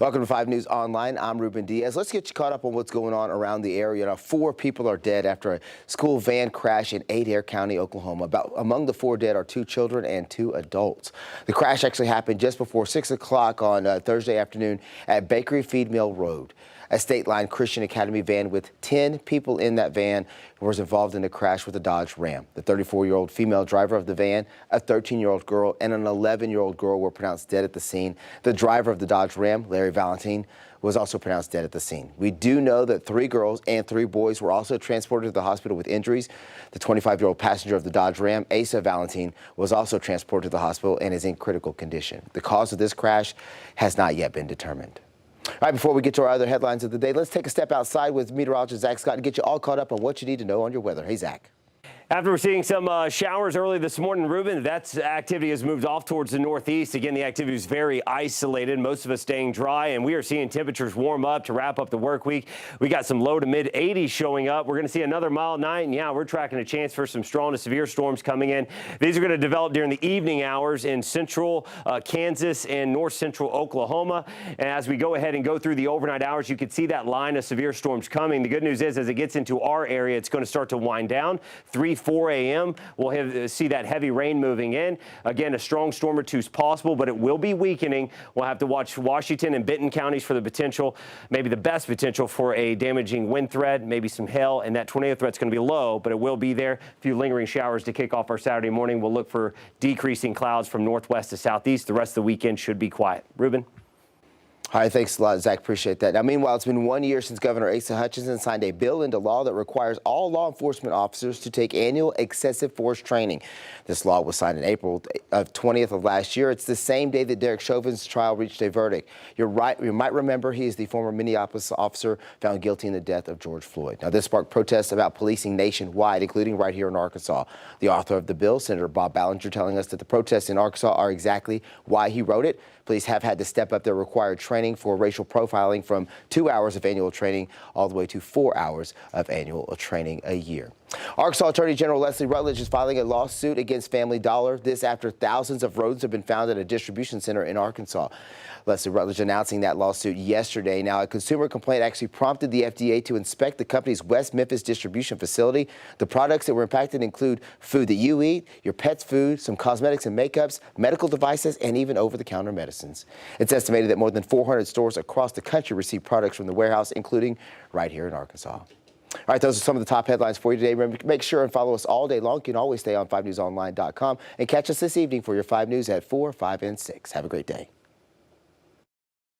Welcome to 5 News Online. I'm Ruben Diaz. Let's get you caught up on what's going on around the area. Now, 4 people are dead after a school van crash in Adair County, Oklahoma. Among the 4 dead are 2 children and 2 adults. The crash actually happened just before 6 o'clock on Thursday afternoon at Bakery Feed Mill Road. A state-line Christian Academy van with 10 people in that van was involved in a crash with a Dodge Ram. The 34-year-old female driver of the van, a 13-year-old girl, and an 11-year-old girl were pronounced dead at the scene. The driver of the Dodge Ram, Larry Valentine, was also pronounced dead at the scene. We do know that 3 girls and 3 boys were also transported to the hospital with injuries. The 25-year-old passenger of the Dodge Ram, Asa Valentine, was also transported to the hospital and is in critical condition. The cause of this crash has not yet been determined. All right, before we get to our other headlines of the day, let's take a step outside with meteorologist Zach Scott to get you all caught up on what you need to know on your weather. Hey, Zach. After we're seeing some showers early this morning, Ruben, that activity has moved off towards the northeast. Again, the activity is very isolated, most of us staying dry, and we are seeing temperatures warm up to wrap up the work week. We got some low to mid 80s showing up. We're going to see another mild night, and yeah, we're tracking a chance for some strong to severe storms coming in. These are going to develop during the evening hours in central Kansas and north central Oklahoma. And as we go ahead and go through the overnight hours, you can see that line of severe storms coming. The good news is, as it gets into our area, it's going to start to wind down. 4 a.m. We'll see that heavy rain moving in. Again, a strong storm or two is possible, but it will be weakening. We'll have to watch Washington and Benton counties for the potential, maybe the best potential for a damaging wind threat, maybe some hail, and that tornado threat's going to be low, but it will be there. A few lingering showers to kick off our Saturday morning. We'll look for decreasing clouds from northwest to southeast. The rest of the weekend should be quiet. Ruben? All right, thanks a lot, Zach. Appreciate that. Now, meanwhile, it's been 1 year since Governor Asa Hutchinson signed a bill into law that requires all law enforcement officers to take annual excessive force training. This law was signed in April of 20th of last year. It's the same day that Derek Chauvin's trial reached a verdict. You're right. You might remember he is the former Minneapolis officer found guilty in the death of George Floyd. Now, this sparked protests about policing nationwide, including right here in Arkansas. The author of the bill, Senator Bob Ballinger, telling us that the protests in Arkansas are exactly why he wrote it. Police have had to step up their required training for racial profiling from 2 hours of annual training all the way to 4 hours of annual training a year. Arkansas Attorney General Leslie Rutledge is filing a lawsuit against Family Dollar. This after thousands of rodents have been found at a distribution center in Arkansas. Leslie Rutledge announcing that lawsuit yesterday. Now, a consumer complaint actually prompted the FDA to inspect the company's West Memphis distribution facility. The products that were impacted include food that you eat, your pet's food, some cosmetics and makeups, medical devices, and even over-the-counter medicines. It's estimated that more than 400 stores across the country receive products from the warehouse, including right here in Arkansas. All right, those are some of the top headlines for you today. Remember, make sure and follow us all day long. You can always stay on 5newsonline.com and catch us this evening for your 5 News at 4, 5, and 6. Have a great day.